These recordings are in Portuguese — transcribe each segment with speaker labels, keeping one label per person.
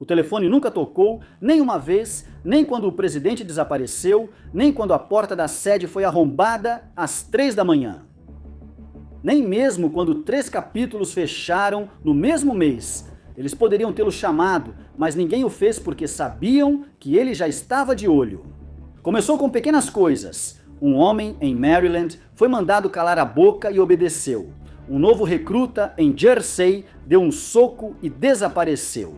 Speaker 1: O telefone nunca tocou, nem uma vez, nem quando o presidente desapareceu, nem quando a porta da sede foi arrombada às 3 da manhã. Nem mesmo quando 3 capítulos fecharam no mesmo mês. Eles poderiam tê-lo chamado, mas ninguém o fez porque sabiam que ele já estava de olho. Começou com pequenas coisas. Um homem em Maryland foi mandado calar a boca e obedeceu. Um novo recruta em Jersey deu um soco e desapareceu.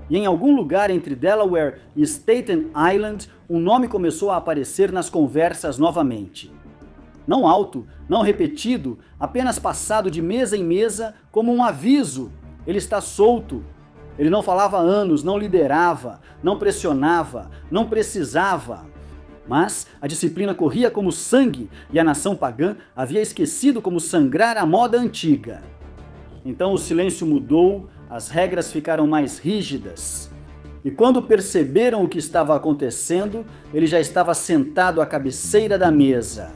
Speaker 1: E em algum lugar entre Delaware e Staten Island, um nome começou a aparecer nas conversas novamente. Não alto, não repetido, apenas passado de mesa em mesa como um aviso. Ele está solto. Ele não falava há anos, não liderava, não pressionava, não precisava. Mas a disciplina corria como sangue e a nação pagã havia esquecido como sangrar a moda antiga. Então o silêncio mudou, as regras ficaram mais rígidas. E quando perceberam o que estava acontecendo, ele já estava sentado à cabeceira da mesa.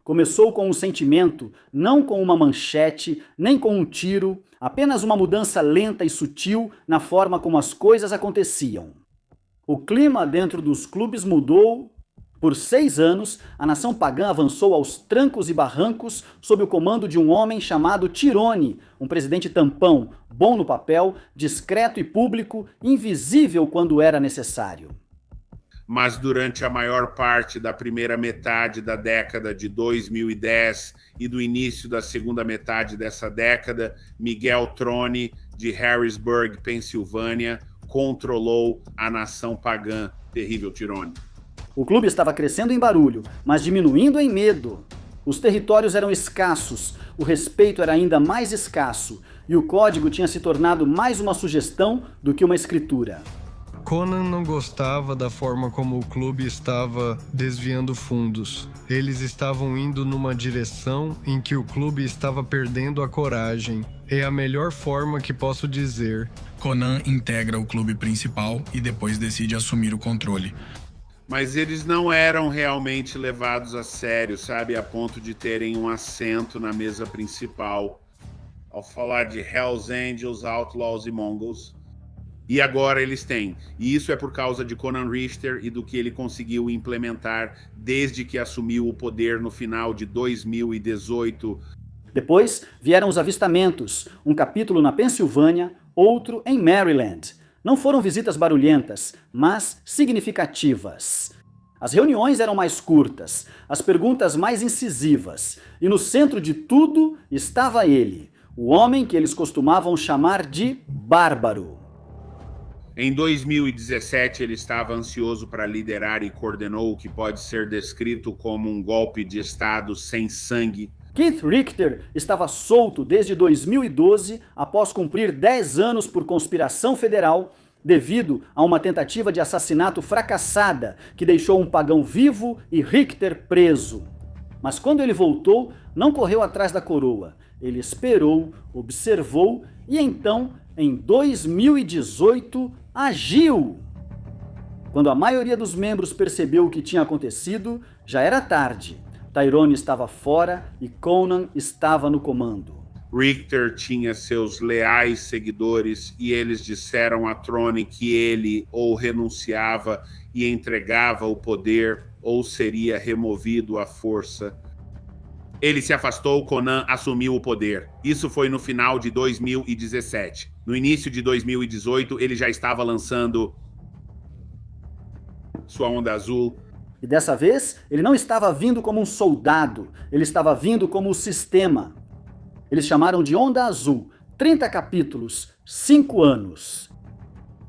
Speaker 1: Começou com um sentimento, não com uma manchete, nem com um tiro, apenas uma mudança lenta e sutil na forma como as coisas aconteciam. O clima dentro dos clubes mudou. Por 6 anos, a nação pagã avançou aos trancos e barrancos sob o comando de um homem chamado Tirone, um presidente tampão, bom no papel, discreto e público, invisível quando era necessário.
Speaker 2: Mas durante a maior parte da primeira metade da década de 2010 e do início da segunda metade dessa década, Miguel Trone, de Harrisburg, Pensilvânia, controlou a nação pagã. Terrível Tirone.
Speaker 1: O clube estava crescendo em barulho, mas diminuindo em medo. Os territórios eram escassos, o respeito era ainda mais escasso, e o código tinha se tornado mais uma sugestão do que uma escritura.
Speaker 3: Conan não gostava da forma como o clube estava desviando fundos. Eles estavam indo numa direção em que o clube estava perdendo a coragem. É a melhor forma que posso dizer.
Speaker 4: Conan integra o clube principal e depois decide assumir o controle.
Speaker 2: Mas eles não eram realmente levados a sério, sabe? A ponto de terem um assento na mesa principal. Ao falar de Hells Angels, Outlaws e Mongols. E agora eles têm. E isso é por causa de Conan Richter e do que ele conseguiu implementar desde que assumiu o poder no final de 2018.
Speaker 1: Depois vieram os avistamentos, um capítulo na Pensilvânia, outro em Maryland. Não foram visitas barulhentas, mas significativas. As reuniões eram mais curtas, as perguntas mais incisivas, e no centro de tudo estava ele, o homem que eles costumavam chamar de Bárbaro.
Speaker 2: Em 2017, ele estava ansioso para liderar e coordenou o que pode ser descrito como um golpe de Estado sem sangue.
Speaker 1: Keith Richter estava solto desde 2012 após cumprir 10 anos por conspiração federal devido a uma tentativa de assassinato fracassada que deixou um pagão vivo e Richter preso. Mas quando ele voltou, não correu atrás da coroa. Ele esperou, observou e então, em 2018, agiu! Quando a maioria dos membros percebeu o que tinha acontecido, já era tarde. Tyrone estava fora e Conan estava no comando.
Speaker 2: Richter tinha seus leais seguidores e eles disseram a Trone que ele ou renunciava e entregava o poder ou seria removido à força. Ele se afastou, Conan assumiu o poder. Isso foi no final de 2017. No início de 2018, ele já estava lançando sua Onda Azul.
Speaker 1: E dessa vez, ele não estava vindo como um soldado, ele estava vindo como o sistema. Eles chamaram de Onda Azul, 30 capítulos, 5 anos.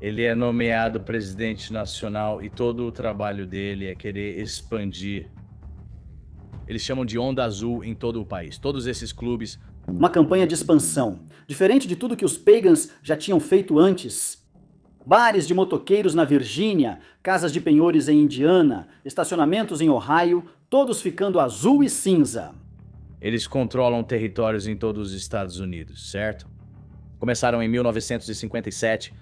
Speaker 5: Ele é nomeado presidente nacional e todo o trabalho dele é querer expandir. Eles chamam de Onda Azul em todo o país, todos esses clubes.
Speaker 1: Uma campanha de expansão, diferente de tudo que os Pagans já tinham feito antes. Bares de motoqueiros na Virgínia, casas de penhores em Indiana, estacionamentos em Ohio, todos ficando azul e cinza.
Speaker 5: Eles controlam territórios em todos os Estados Unidos, certo? Começaram em 1957.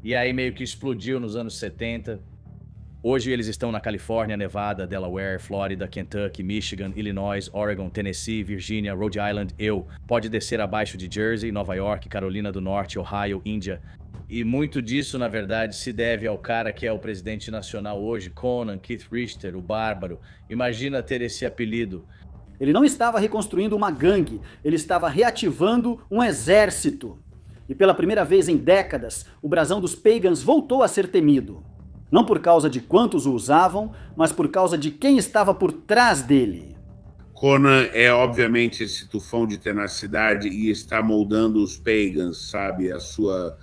Speaker 5: E aí meio que explodiu nos anos 70. Hoje eles estão na Califórnia, Nevada, Delaware, Flórida, Kentucky, Michigan, Illinois, Oregon, Tennessee, Virginia, Rhode Island, pode descer abaixo de Jersey, Nova York, Carolina do Norte, Ohio, Índia. E muito disso, na verdade, se deve ao cara que é o presidente nacional hoje, Conan, Keith Richter, o Bárbaro. Imagina ter esse apelido.
Speaker 1: Ele não estava reconstruindo uma gangue, ele estava reativando um exército. E pela primeira vez em décadas, o brasão dos Pagans voltou a ser temido. Não por causa de quantos o usavam, mas por causa de quem estava por trás dele.
Speaker 2: Conan é obviamente esse tufão de tenacidade e está moldando os Pagans, sabe? A sua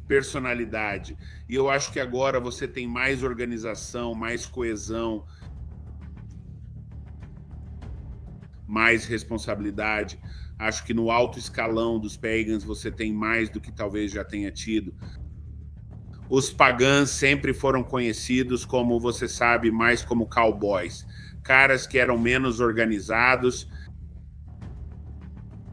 Speaker 2: personalidade. E eu acho que agora você tem mais organização, mais coesão, mais responsabilidade. Acho que no alto escalão dos Pagans você tem mais do que talvez já tenha tido. Os Pagãs sempre foram conhecidos como, você sabe, mais como cowboys. Caras que eram menos organizados,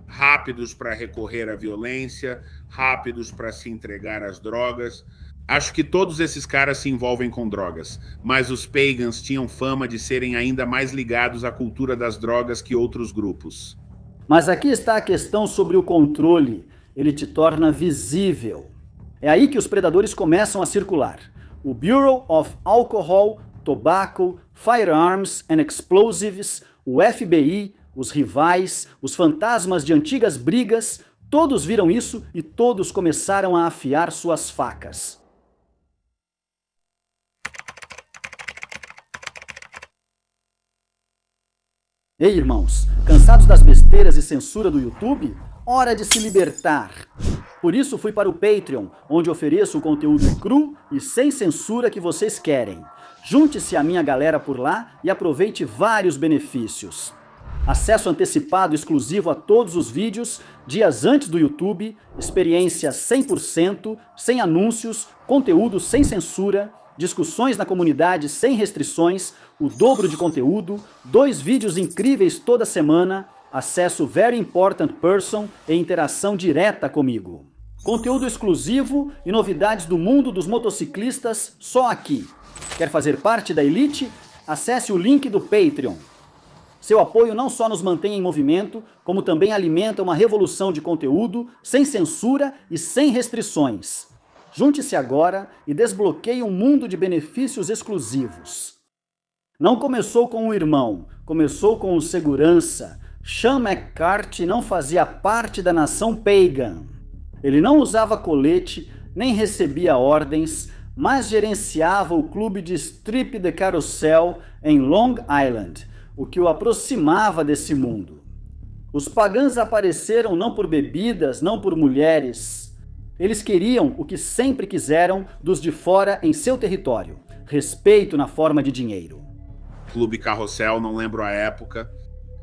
Speaker 2: rápidos para recorrer à violência, rápidos para se entregar às drogas. Acho que todos esses caras se envolvem com drogas, mas os Pagans tinham fama de serem ainda mais ligados à cultura das drogas que outros grupos.
Speaker 1: Mas aqui está a questão sobre o controle. Ele te torna visível. É aí que os predadores começam a circular. O Bureau of Alcohol, Tobacco, Firearms and Explosives, o FBI, os rivais, os fantasmas de antigas brigas, todos viram isso e todos começaram a afiar suas facas. Ei, irmãos, cansados das besteiras e censura do YouTube? Hora de se libertar! Por isso fui para o Patreon, onde ofereço o conteúdo cru e sem censura que vocês querem. Junte-se à minha galera por lá e aproveite vários benefícios. Acesso antecipado exclusivo a todos os vídeos, dias antes do YouTube, experiência 100%, sem anúncios, conteúdo sem censura, discussões na comunidade sem restrições, o dobro de conteúdo, 2 vídeos incríveis toda semana, acesso Very Important Person e interação direta comigo. Conteúdo exclusivo e novidades do mundo dos motociclistas só aqui. Quer fazer parte da elite? Acesse o link do Patreon. Seu apoio não só nos mantém em movimento, como também alimenta uma revolução de conteúdo, sem censura e sem restrições. Junte-se agora e desbloqueie um mundo de benefícios exclusivos. Não começou com o irmão, começou com o segurança. Sean McCarthy não fazia parte da nação Pagan. Ele não usava colete, nem recebia ordens, mas gerenciava o clube de Strip de Carousel em Long Island, o que o aproximava desse mundo. Os pagãs apareceram não por bebidas, não por mulheres. Eles queriam o que sempre quiseram dos de fora em seu território, respeito na forma de dinheiro.
Speaker 2: Clube Carrossel, não lembro a época,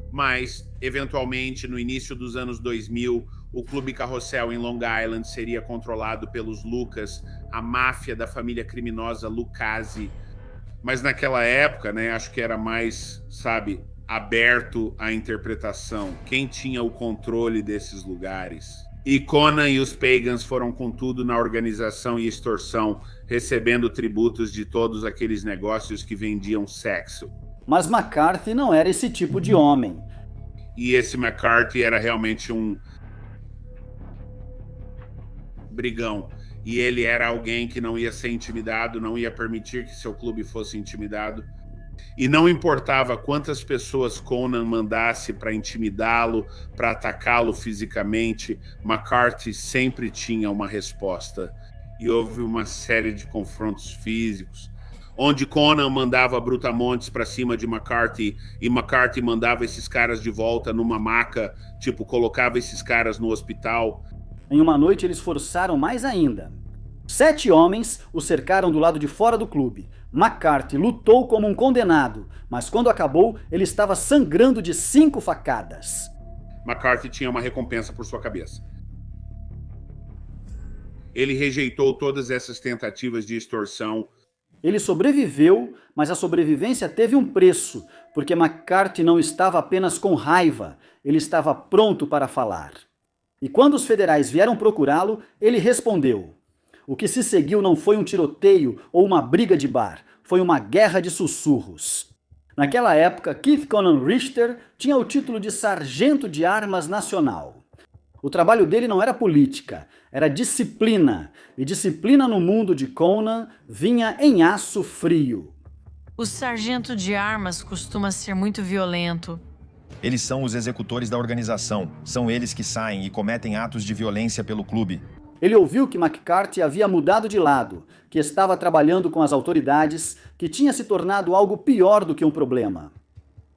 Speaker 2: mas eventualmente no início dos anos 2000, o Clube Carrossel em Long Island seria controlado pelos Lucas, a máfia da família criminosa Lucchese. Mas naquela época, né, acho que era mais, sabe, aberto à interpretação. Quem tinha o controle desses lugares? E Conan e os Pagans foram com tudo na organização e extorsão, recebendo tributos de todos aqueles negócios que vendiam sexo.
Speaker 1: Mas McCarthy não era esse tipo de homem.
Speaker 2: E esse McCarthy era realmente um brigão. E ele era alguém que não ia ser intimidado, não ia permitir que seu clube fosse intimidado. E não importava quantas pessoas Conan mandasse para intimidá-lo, para atacá-lo fisicamente, McCarthy sempre tinha uma resposta. E houve uma série de confrontos físicos, onde Conan mandava brutamontes para cima de McCarthy, e McCarthy mandava esses caras de volta numa maca, tipo, colocava esses caras no hospital.
Speaker 1: Em uma noite eles forçaram mais ainda. 7 homens o cercaram do lado de fora do clube. McCarthy lutou como um condenado, mas quando acabou, ele estava sangrando de 5 facadas.
Speaker 2: McCarthy tinha uma recompensa por sua cabeça. Ele rejeitou todas essas tentativas de extorsão.
Speaker 1: Ele sobreviveu, mas a sobrevivência teve um preço, porque McCarthy não estava apenas com raiva, ele estava pronto para falar. E quando os federais vieram procurá-lo, ele respondeu: O que se seguiu não foi um tiroteio ou uma briga de bar, foi uma guerra de sussurros. Naquela época, Keith Conan Richter tinha o título de Sargento de Armas Nacional. O trabalho dele não era política, era disciplina, e disciplina no mundo de Conan vinha em aço frio.
Speaker 6: O sargento de armas costuma ser muito violento.
Speaker 7: Eles são os executores da organização. São eles que saem e cometem atos de violência pelo clube.
Speaker 1: Ele ouviu que McCarthy havia mudado de lado, que estava trabalhando com as autoridades, que tinha se tornado algo pior do que um problema.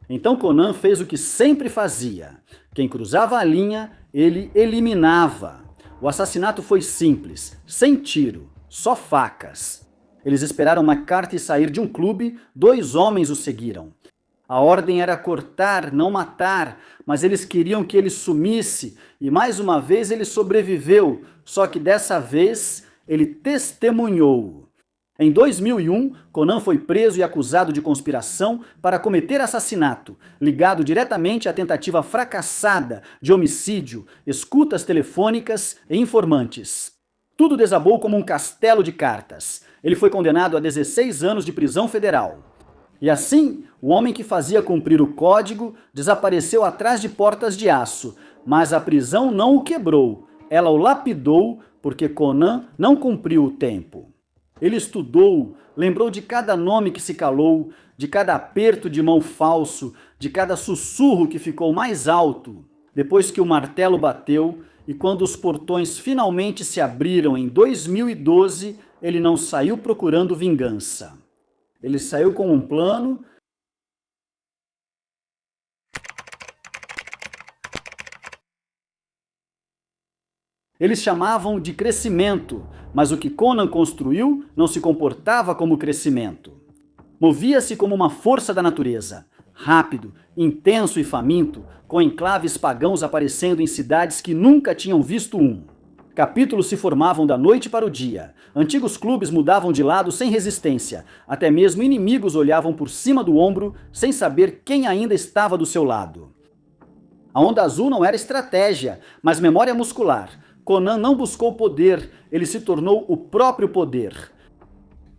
Speaker 1: Então Conan fez o que sempre fazia. Quem cruzava a linha, ele eliminava. O assassinato foi simples, sem tiro, só facas. Eles esperaram McCarthy sair de um clube, 2 homens o seguiram. A ordem era cortar, não matar, mas eles queriam que ele sumisse, e mais uma vez ele sobreviveu, só que dessa vez ele testemunhou. Em 2001, Conan foi preso e acusado de conspiração para cometer assassinato, ligado diretamente à tentativa fracassada de homicídio, escutas telefônicas e informantes. Tudo desabou como um castelo de cartas. Ele foi condenado a 16 anos de prisão federal. E assim, o homem que fazia cumprir o código desapareceu atrás de portas de aço, mas a prisão não o quebrou, ela o lapidou porque Conan não cumpriu o tempo. Ele estudou, lembrou de cada nome que se calou, de cada aperto de mão falso, de cada sussurro que ficou mais alto, depois que o martelo bateu e quando os portões finalmente se abriram em 2012, ele não saiu procurando vingança. Ele saiu com um plano. Eles chamavam de crescimento, mas o que Conan construiu não se comportava como crescimento. Movia-se como uma força da natureza, rápido, intenso e faminto, com enclaves pagãos aparecendo em cidades que nunca tinham visto um. Capítulos se formavam da noite para o dia. Antigos clubes mudavam de lado sem resistência. Até mesmo inimigos olhavam por cima do ombro sem saber quem ainda estava do seu lado. A Onda Azul não era estratégia, mas memória muscular. Conan não buscou poder, ele se tornou o próprio poder.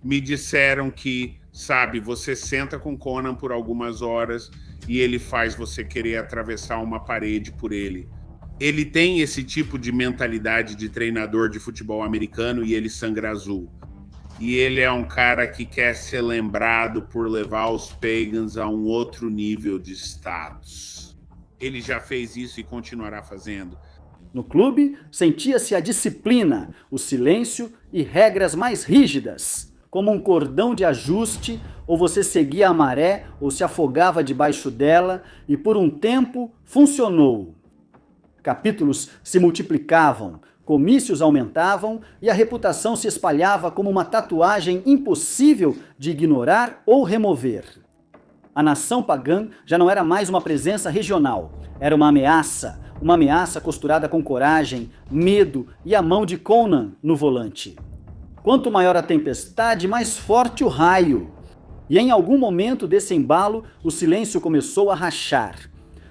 Speaker 2: Me disseram que, sabe, você senta com Conan por algumas horas e ele faz você querer atravessar uma parede por ele. Ele tem esse tipo de mentalidade de treinador de futebol americano e ele sangra azul. E ele é um cara que quer ser lembrado por levar os Pagans a um outro nível de status. Ele já fez isso e continuará fazendo.
Speaker 1: No clube, sentia-se a disciplina, o silêncio e regras mais rígidas. Como um cordão de ajuste, ou você seguia a maré ou se afogava debaixo dela, e por um tempo funcionou. Capítulos se multiplicavam, comícios aumentavam e a reputação se espalhava como uma tatuagem impossível de ignorar ou remover. A nação pagã já não era mais uma presença regional, era uma ameaça costurada com coragem, medo e a mão de Conan no volante. Quanto maior a tempestade, mais forte o raio. E em algum momento desse embalo, o silêncio começou a rachar.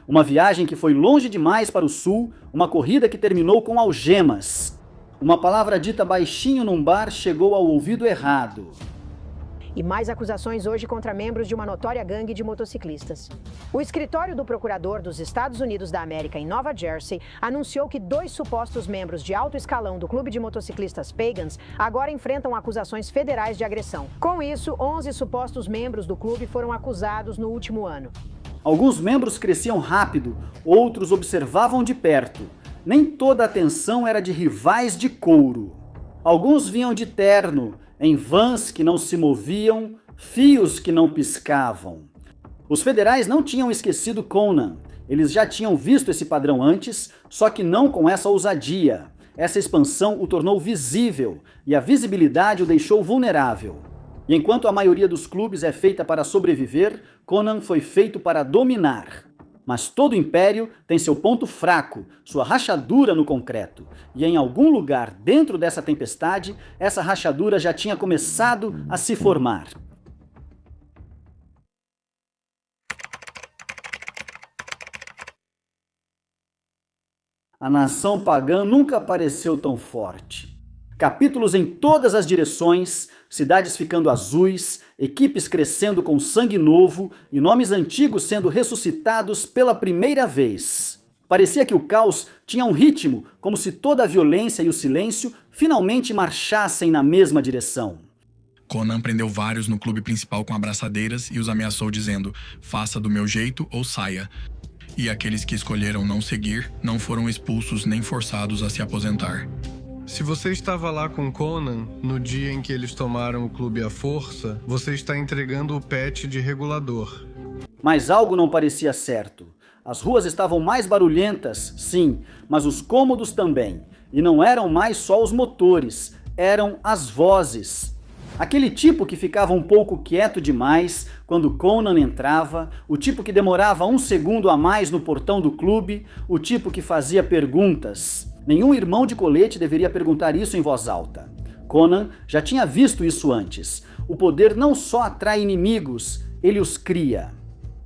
Speaker 1: Uma viagem que foi longe demais para o sul, uma corrida que terminou com algemas. Uma palavra dita baixinho num bar chegou ao ouvido errado.
Speaker 8: E mais acusações hoje contra membros de uma notória gangue de motociclistas. O escritório do procurador dos Estados Unidos da América em Nova Jersey anunciou que 2 supostos membros de alto escalão do clube de motociclistas Pagans agora enfrentam acusações federais de agressão. Com isso, 11 supostos membros do clube foram acusados no último ano.
Speaker 1: Alguns membros cresciam rápido, outros observavam de perto. Nem toda a atenção era de rivais de couro. Alguns vinham de terno, em vans que não se moviam, fios que não piscavam. Os federais não tinham esquecido Conan. Eles já tinham visto esse padrão antes, só que não com essa ousadia. Essa expansão o tornou visível, e a visibilidade o deixou vulnerável. E enquanto a maioria dos clubes é feita para sobreviver, Conan foi feito para dominar. Mas todo império tem seu ponto fraco, sua rachadura no concreto. E em algum lugar dentro dessa tempestade, essa rachadura já tinha começado a se formar. A nação pagã nunca pareceu tão forte. Capítulos em todas as direções, cidades ficando azuis, equipes crescendo com sangue novo e nomes antigos sendo ressuscitados pela primeira vez. Parecia que o caos tinha um ritmo, como se toda a violência e o silêncio finalmente marchassem na mesma direção.
Speaker 4: Conan prendeu vários no clube principal com abraçadeiras e os ameaçou dizendo: faça do meu jeito ou saia. E aqueles que escolheram não seguir não foram expulsos nem forçados a se aposentar.
Speaker 3: Se você estava lá com Conan no dia em que eles tomaram o clube à força, você está entregando o pet de regulador.
Speaker 1: Mas algo não parecia certo. As ruas estavam mais barulhentas, sim, mas os cômodos também. E não eram mais só os motores, eram as vozes. Aquele tipo que ficava um pouco quieto demais quando Conan entrava, o tipo que demorava 1 segundo a mais no portão do clube, o tipo que fazia perguntas. Nenhum irmão de colete deveria perguntar isso em voz alta. Conan já tinha visto isso antes. O poder não só atrai inimigos, ele os cria.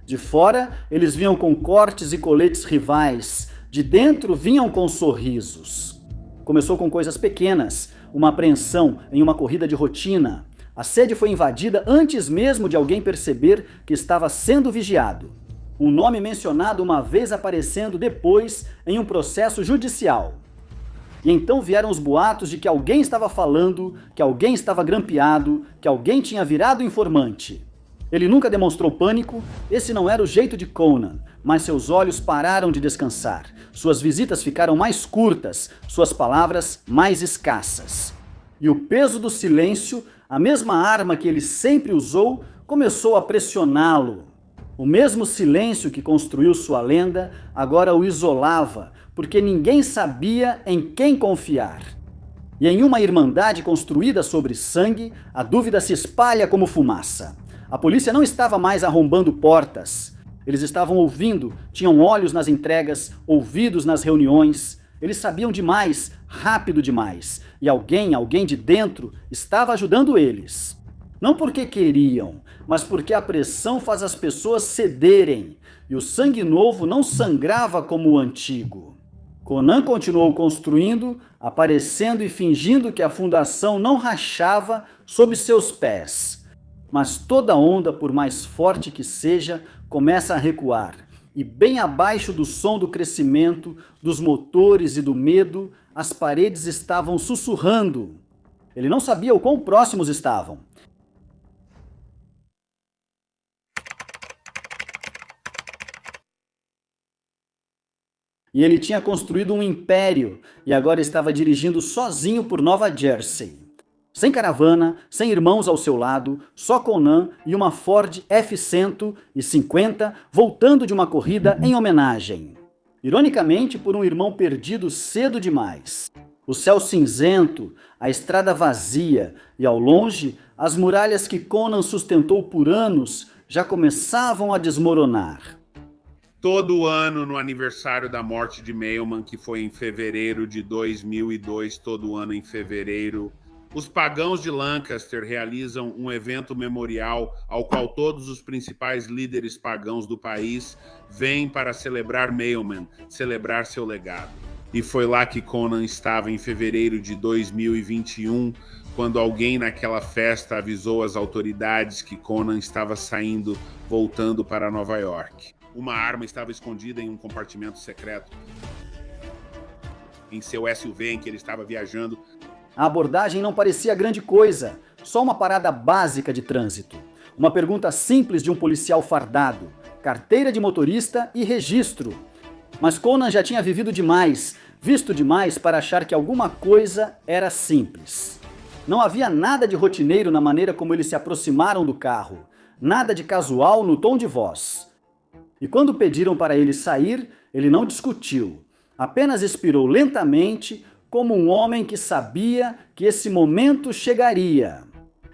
Speaker 1: De fora, eles vinham com cortes e coletes rivais. De dentro, vinham com sorrisos. Começou com coisas pequenas, uma apreensão em uma corrida de rotina. A sede foi invadida antes mesmo de alguém perceber que estava sendo vigiado. Um nome mencionado uma vez aparecendo depois em um processo judicial. E então vieram os boatos de que alguém estava falando, que alguém estava grampeado, que alguém tinha virado informante. Ele nunca demonstrou pânico, esse não era o jeito de Conan, mas seus olhos pararam de descansar. Suas visitas ficaram mais curtas, suas palavras mais escassas. E o peso do silêncio, a mesma arma que ele sempre usou, começou a pressioná-lo. O mesmo silêncio que construiu sua lenda agora o isolava, porque ninguém sabia em quem confiar. E em uma irmandade construída sobre sangue, a dúvida se espalha como fumaça. A polícia não estava mais arrombando portas. Eles estavam ouvindo, tinham olhos nas entregas, ouvidos nas reuniões. Eles sabiam demais, rápido demais. E alguém de dentro, estava ajudando eles. Não porque queriam, mas porque a pressão faz as pessoas cederem. E o sangue novo não sangrava como o antigo. Conan continuou construindo, aparecendo e fingindo que a fundação não rachava sob seus pés. Mas toda onda, por mais forte que seja, começa a recuar. E bem abaixo do som do crescimento, dos motores e do medo, as paredes estavam sussurrando. Ele não sabia o quão próximos estavam. E ele tinha construído um império e agora estava dirigindo sozinho por Nova Jersey. Sem caravana, sem irmãos ao seu lado, só Conan e uma Ford F-150 voltando de uma corrida em homenagem. Ironicamente, por um irmão perdido cedo demais. O céu cinzento, a estrada vazia e, ao longe, as muralhas que Conan sustentou por anos já começavam a desmoronar.
Speaker 2: Todo ano, no aniversário da morte de Mailman, que foi em fevereiro de 2002, todo ano em fevereiro, os pagãos de Lancaster realizam um evento memorial ao qual todos os principais líderes pagãos do país vêm para celebrar Mailman, celebrar seu legado. E foi lá que Conan estava em fevereiro de 2021, quando alguém naquela festa avisou as autoridades que Conan estava saindo, voltando para Nova York. Uma arma estava escondida em um compartimento secreto em seu SUV em que ele estava viajando.
Speaker 1: A abordagem não parecia grande coisa, só uma parada básica de trânsito. Uma pergunta simples de um policial fardado, carteira de motorista e registro. Mas Conan já tinha vivido demais, visto demais para achar que alguma coisa era simples. Não havia nada de rotineiro na maneira como eles se aproximaram do carro, nada de casual no tom de voz. E quando pediram para ele sair, ele não discutiu, apenas expirou lentamente, como um homem que sabia que esse momento chegaria.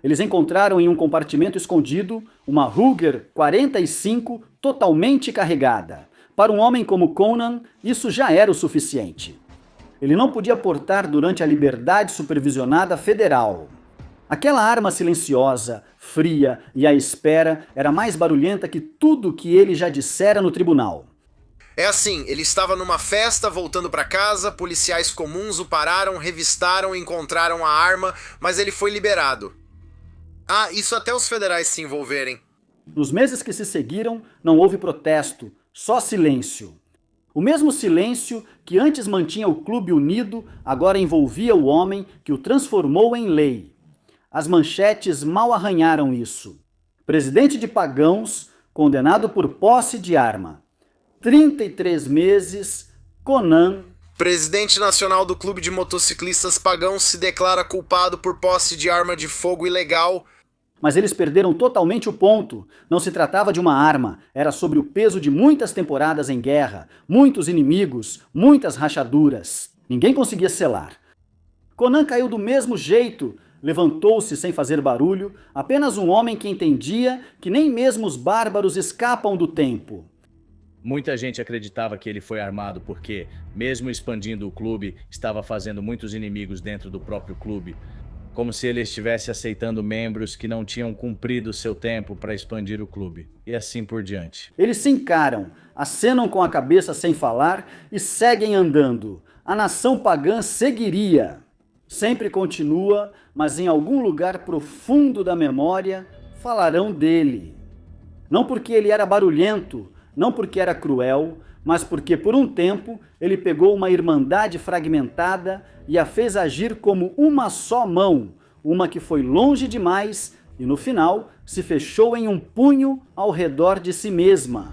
Speaker 1: Eles encontraram em um compartimento escondido uma Ruger 45 totalmente carregada. Para um homem como Conan, isso já era o suficiente. Ele não podia portar durante a liberdade supervisionada federal. Aquela arma silenciosa, fria e à espera era mais barulhenta que tudo que ele já dissera no tribunal.
Speaker 9: É assim, ele estava numa festa, voltando para casa, policiais comuns o pararam, revistaram e encontraram a arma, mas ele foi liberado. Ah, isso até os federais se envolverem.
Speaker 1: Nos meses que se seguiram, não houve protesto, só silêncio. O mesmo silêncio que antes mantinha o clube unido, agora envolvia o homem que o transformou em lei. As manchetes mal arranharam isso. Presidente de Pagãos, condenado por posse de arma. 33 meses, Conan.
Speaker 9: Presidente nacional do Clube de Motociclistas Pagãos se declara culpado por posse de arma de fogo ilegal.
Speaker 1: Mas eles perderam totalmente o ponto. Não se tratava de uma arma, era sobre o peso de muitas temporadas em guerra, muitos inimigos, muitas rachaduras. Ninguém conseguia selar. Conan caiu do mesmo jeito, levantou-se sem fazer barulho, apenas um homem que entendia que nem mesmo os bárbaros escapam do tempo.
Speaker 5: Muita gente acreditava que ele foi armado porque, mesmo expandindo o clube, estava fazendo muitos inimigos dentro do próprio clube. Como se ele estivesse aceitando membros que não tinham cumprido seu tempo para expandir o clube. E assim por diante.
Speaker 1: Eles se encaram, acenam com a cabeça sem falar e seguem andando. A nação pagã seguiria. Sempre continua, mas em algum lugar profundo da memória falarão dele. Não porque ele era barulhento, não porque era cruel, mas porque por um tempo ele pegou uma irmandade fragmentada e a fez agir como uma só mão, uma que foi longe demais e no final se fechou em um punho ao redor de si mesma.